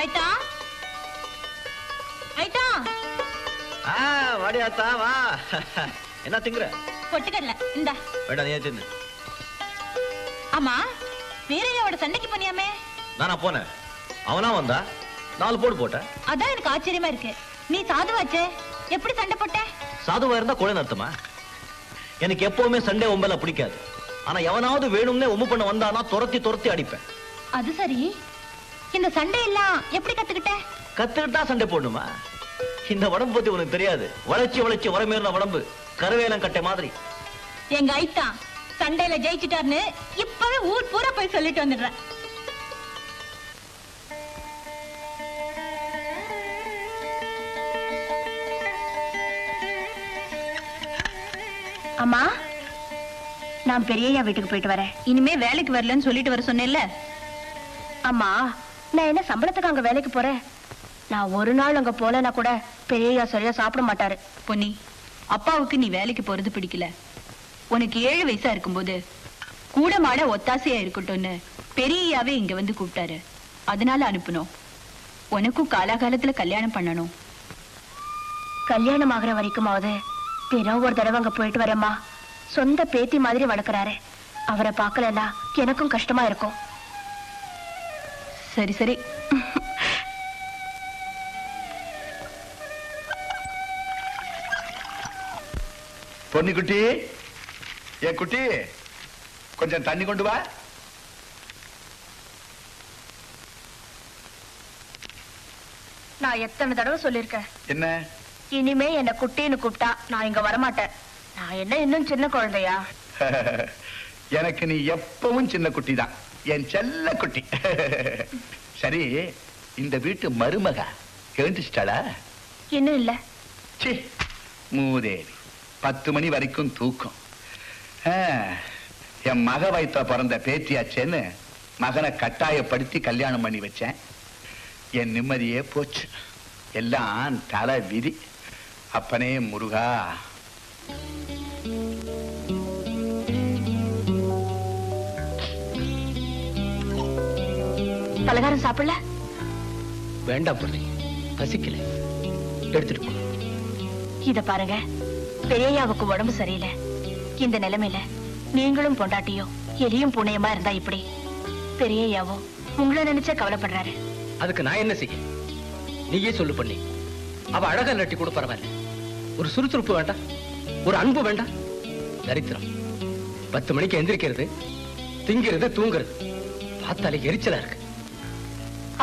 ஐட்டா ஐட்டா வாடி ஆத்தா வா. என்ன திங்குற? பொட்டுக்கடல இந்தா. வேடா நீ தின்னு. ஆமா வீரையோட சண்டைக்கு போனியாமே? நானா போனேன், அவனா வந்தா 4 போடு போட்ட. அதான் எனக்கு ஆச்சரியமா இருக்கு. நீ சாதுவாச்சே, எப்படி சண்டை போட்ட? சாதுவா இருந்தா கொலை நடத்துமா? எனக்கு எப்பவுமே சண்டை ஒம்பல பிடிக்காது. ஆனா எவனாவது வேணும்னே ஒம்பு பண்ண வந்தானா துரத்தி துரத்தி அடிப்பேன். அது சரி, இந்த சண்டை எல்லாம் எப்படி கத்துக்கிட்ட? கத்துக்கிட்டா சண்டை போடணுமா? இந்த உடம்பு பத்தி உனக்கு தெரியாது. வளைச்சு வளைச்சு வரமேறின உடம்பு, கருவேலம் கட்டை மாதிரி. எங்க ஐட்டா சண்டையில ஜெயிச்சுட்டாருன்னு இப்பவே ஊர் பூரா போய் சொல்லிட்டு வந்துடுறேன். அம்மா, நான் பெரியய்யா வீட்டுக்கு போயிட்டு வரேன். இனிமே வேலைக்கு வரலன்னு சொல்லிட்டு வர சொன்னேன்ல. அம்மா, நான் என்ன சம்பளத்துக்கு அங்க வேலைக்கு போறேன்? நான் ஒரு நாள் அங்க போலனா கூட பெரியய்யா சரியா சாப்பிட மாட்டாரு. பொன்னி, அப்பாவுக்கு நீ வேலைக்கு போறது பிடிக்கல. உனக்கு 7 வயசா இருக்கும்போது கூட மாட ஒத்தாசையா இருக்கட்டும்னு பெரியய்யாவே இங்க வந்து கூப்பிட்டாரு. அதனால அனுப்பணும். உனக்கும் காலாகாலத்துல கல்யாணம் பண்ணணும். கல்யாணம் ஆகிற வரைக்குமாவது தினம் ஒரு தடவை அங்க போயிட்டு வரேம்மா. சொந்த பேத்தி மாதிரி வளர்க்கறாரு. அவரை பார்க்கலன்னா எனக்கும் கஷ்டமா இருக்கும். சரி சரி. பொன்னி குட்டி, ஏ குட்டி, கொஞ்சம் தண்ணி கொண்டு வா. நான் எத்தனை தடவை சொல்லிருக்கேன், என்ன இனிமே என்ன குட்டின்னு கூப்பிட்டா நான் இங்க வரமாட்டேன். நான் என்ன இன்னும் சின்ன குழந்தையா? எனக்கு நீ எப்பவும் சின்ன குட்டி தான், என் செல்ல குட்டி. சரி, இந்த வீட்டு மருமக எழுந்துச்சிட்டாளா? இன்னும் இல்ல. சி மூதேவி, 10 மணி வரைக்கும் தூக்கம். என் மக வயித்துல பிறந்த பேத்தியாச்சேன்னு மகனை கட்டாயப்படுத்தி கல்யாணம் பண்ணி வச்சேன். என் நிம்மதியே போச்சு. எல்லாம் தலை விதி. அப்பனே முருகா. பலகாரம் சாப்பிடல? வேண்டாம் பொண்ணு, பசிக்கல, எடுத்துட்டு போ. இத பாருங்க, பெரியய்யாவுக்கு உடம்பு சரியில்லை. இந்த நிலைமையில நீங்களும் பொண்டாட்டியும் எலியும் பூனையுமா இருந்தா இப்படி? பெரியய்யாவோ உங்களை நினைச்சா கவலைப்படுறாரு. அதுக்கு நான் என்ன செய்ய? நீயே சொல்லு பண்ணி. அவ அழகா நட்டி கூட பரவாயில்ல. ஒரு சுறுசுறுப்பு வேண்டாம், ஒரு அன்பு வேண்டாம். தரித்திரம். 10 மணிக்கு எந்திரிக்கிறது, திங்கிறது, தூங்குறது, பார்த்தாலே எரிச்சலா இருக்கு.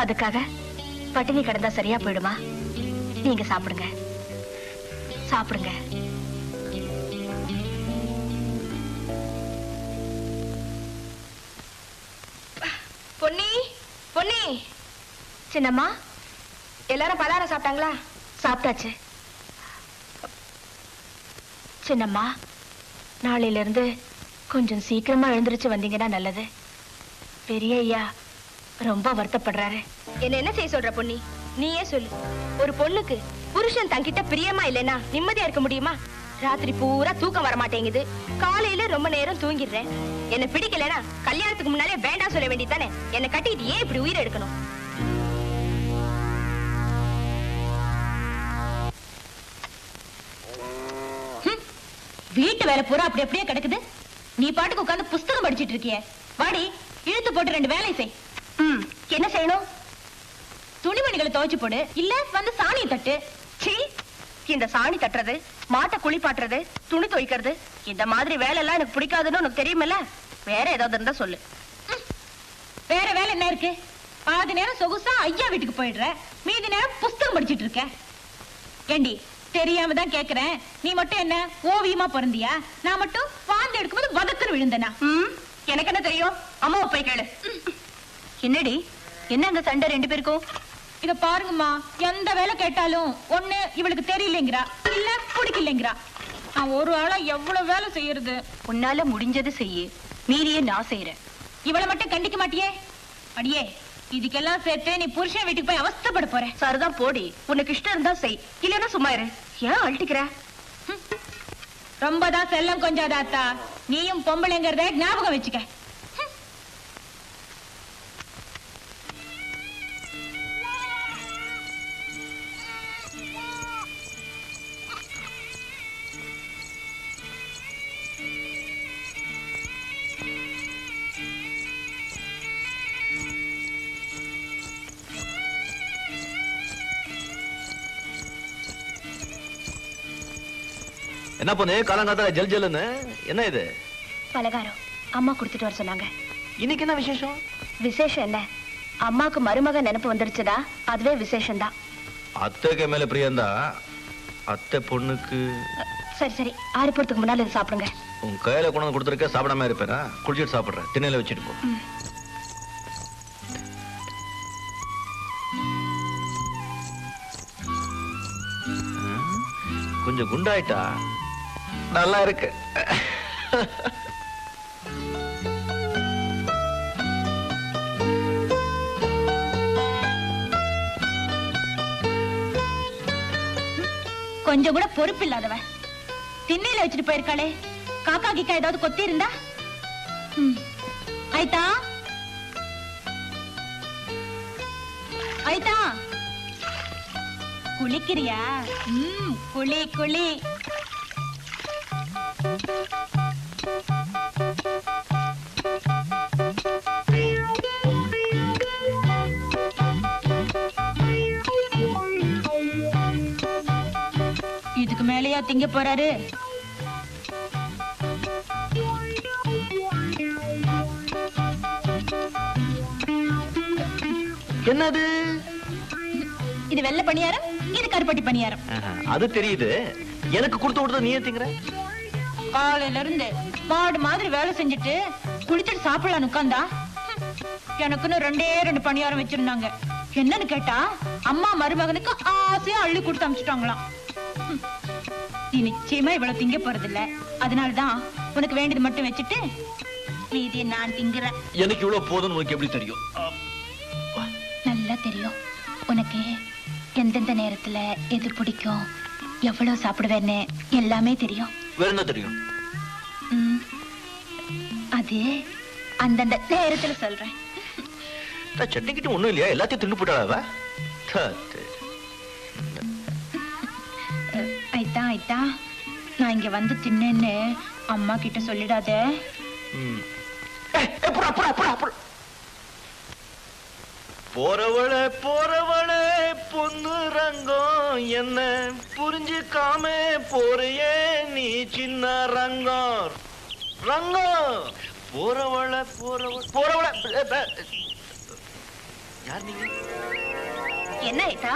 அதுக்காக பட்டினி கிடந்தா சரியா போயிடுமா? நீங்க சாப்பிடுங்க, சாப்பிடுங்க. பொன்னி, பொன்னி. சின்னம்மா, எல்லாரும் பலகாரம் சாப்பிட்டாங்களா? சாப்பிட்டாச்சு. சின்னம்மா, நாளையில இருந்து கொஞ்சம் சீக்கிரமா எழுந்திருச்சு வந்தீங்கன்னா நல்லது. பெரியய்யா ரொம்ப வருத்தப்படுறாரு. என்ன செய்ய சொல்ற பொன்னி? நீயே சொல்லு. ஒரு பொண்ணுக்கு புருஷன் தங்கிட்ட பிரியமா இல்லைன்னா நிம்மதியா இருக்க முடியுமா? ராத்திரி பூரா தூக்கம் வர மாட்டேங்குது, காலையில ரொம்ப நேரம் தூங்கிடுறேன். என்ன பிடிக்கலனா கல்யாணத்துக்கு முன்னாலே வேண்டாம் சொல்ல வேண்டியதானே? என்ன கட்டிட்டு ஏன் இப்படி உயிரை எடுக்கணும்? வீட்டு வேலை பூரா அப்படி அப்படியே கிடக்குது. நீ பாட்டுக்கு உட்கார்ந்து புஸ்தகம் படிச்சிட்டு இருக்கியே. வாடி, இழுத்து போட்டு 2 வேலை செய். என்ன செய்யணும்? துணிமணிகளை துவைச்சு போடு, இல்ல வந்து சாணியை தட்டு. சீ, இந்த சாணி தட்டுறது, மாட்டை குளிப்பாட்டுறது, துணி துவைக்கிறது, இந்த மாதிரி வேலை எல்லாம் எனக்கு பிடிக்காதுன்னு உனக்கு தெரியுமில்ல. வேற ஏதாவது இருந்தா சொல்லு. வேற வேலை என்ன இருக்கு? பாதி நேரம் சொகுசா ஐயா வீட்டுக்கு போயிடுற, மீதி நேரம் புஸ்தகம் படிச்சிட்டு இருக்க. ஏண்டி, தெரியாம தான் கேக்குறேன். நீ மட்டும் என்ன ஓவியமா பிறந்தியா? நான் மட்டும் வாந்தி எடுக்கும்போது வதக்குன்னு விழுந்தனா? எனக்கு என்ன தெரியும்? அம்மாவை போய் கேளு. என்னடி, என்ன அந்த சண்டை 2 பேருக்கும்? இத பாருங்கம்மா, எந்த வேலை கேட்டாலும் ஒண்ணு இவளுக்கு தெரியலங்கிறா, இல்ல பிடிக்கலங்கிறா. நான் ஒரு ஆளா எவ்வளவு வேலை செய்யறது? உன்னால முடிஞ்சது செய்யு, மீறியே நான் செய்யறேன். இவளை மட்டும் கண்டிக்க மாட்டியே? அடியே, இதுக்கெல்லாம் சேர்த்து நீ புருஷன் வீட்டுக்கு போய் அவஸ்தைப்பட போற. சரிதான் போடி, உனக்கு இஷ்டம் இருந்தா செய், இல்லன்னா சும்மா இரு. ஏன் அழட்டிக்கிற? ரொம்பதான் செல்லம் கொஞ்சாதாத்தா. நீயும் பொம்பளைங்கிறத ஞாபகம் வச்சுக்க. என்ன பொண்ணு காலங்காத்தால ஜல் ஜல்லுன்னு என்ன இது? பலகாரம் அம்மா கொடுத்துட்டு வர சொன்னாங்க. இன்னைக்கு என்ன விசேஷம்? விசேஷம் என்ன, அம்மாக்கு மருமக நினைப்பு வந்துருச்சுதா, அதுவே விசேஷம்தான். அத்தைக்கு மேல பிரியந்தா அத்தை பொண்ணுக்கு. சரி சரி, ஆறி போறதுக்கு முன்னால இது சாப்பிடுங்க. உன் கையில கொண்டு வந்து கொடுத்துருக்க, சாப்பிடாம இருப்பேனா? குளிச்சுட்டு சாப்பிடுறேன், திண்ணையில வச்சுட்டு போ. கொஞ்சம் குண்டாயிட்டா நல்லா இருக்கு. கொஞ்சம் கூட பொறுப்பு இல்லாதவ திண்ணையில வச்சுட்டு போயிருக்காளே. காக்கா கிக்கா ஏதாவது கொத்தி இருந்தா? ஐதா ஐதா, குளிக்கிறியா? குளி குளி. இதுக்கு மேலயா திங்க போறாரு? என்னது இது வெள்ளை பணியாரம், இது கருப்பட்டி பணியாரம். அது தெரியுது, எனக்கு கொடுத்து கொடுத்த நீ திங்கிற. காலையில இருந்து மாடு மாதிரி வேலை செஞ்சுட்டு குளிச்சுட்டு சாப்பிடலான்னு உட்கார்ந்தா எனக்குன்னு 2 பணியாரம் வச்சிருந்தாங்க. என்னன்னு கேட்டா அம்மா மருமகனுக்கு ஆசையா அள்ளி கொடுத்து அமிச்சுட்டாங்களாம். நீ நிச்சயமா இவ்வளவு திங்க போறது இல்ல, அதனாலதான் உனக்கு வேண்டியது மட்டும் வச்சுட்டு மீதியை நான் திங்குறேன். எனக்கு இவ்வளவு போதும்னு உனக்கு எப்படி தெரியும்? நல்லா தெரியும். உனக்கு எந்தெந்த நேரத்துல எது பிடிக்கும், எவ்வளவு சாப்பிடுவேன்னு எல்லாமே தெரியும். வேற என்ன தெரியும்? அது அந்தந்த நேரத்துல சொல்றேன். சட்னி கிட்ட ஒண்ணும் இல்லையா? எல்லாத்தையும் தின்னு போட்டாளா? ஐத்தா ஐத்தா, நான் இங்க வந்து தின்னேன்னு அம்மா கிட்ட சொல்லிடாத. போறவளே போறவளே பொண்ணு ரங்கம், என்ன புரிஞ்சுக்காம போறியே நீ சின்ன ரங்கம். ரங்கம் போறவளே போறவளே. யார் நீங்க? என்ன ஐத்தா,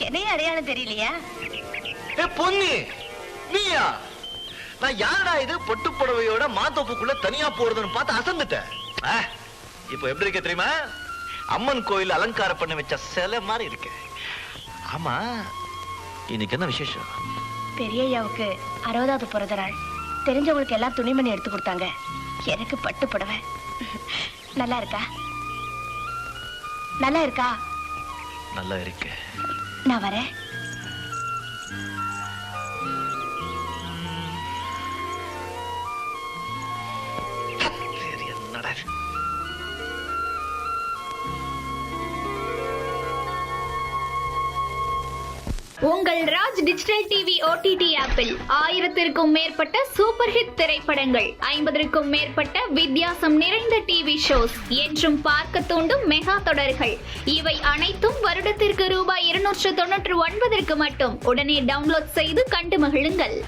என்னைய அடையாளம் தெரியலையா? பொண்ணு நீயா? நான் யாரா இது பட்டு புடவையோட மாத்தோப்புக்குள்ள தனியா போறதுன்னு பார்த்து அசந்துட்டேன். இப்ப எப்படி இருக்க தெரியுமா? அம்மன் கோயில் அலங்காரம் பண்ண வச்ச சிலை மாதிரி இருக்கு. ஆமா, இன்னைக்கு என்ன விசேஷம்? பெரியய்யாவுக்கு 60வது பிறந்த நாள். தெரிஞ்சவங்களுக்கு எல்லாம் துணிமணி எடுத்து கொடுத்தாங்க. எனக்கு பட்டு புடவை. நல்லா இருக்கா? நல்லா இருக்கா? நல்லா இருக்கு. நான் வரேன். என்னடா உங்கள் ராஜ் டிஜிட்டல் டிவி OTT ஆப்பில் 1000க்கும் மேற்பட்ட சூப்பர் ஹிட் திரைப்படங்கள், 50க்கும் மேற்பட்ட வித்தியாசம் நிறைந்த டிவி ஷோஸ், என்றும் பார்க்க தூண்டும் மெகா தொடர்கள், இவை அனைத்தும் வருடத்திற்கு ரூபாய் 299 மட்டும். உடனே டவுன்லோட் செய்து கண்டு மகிழுங்கள்.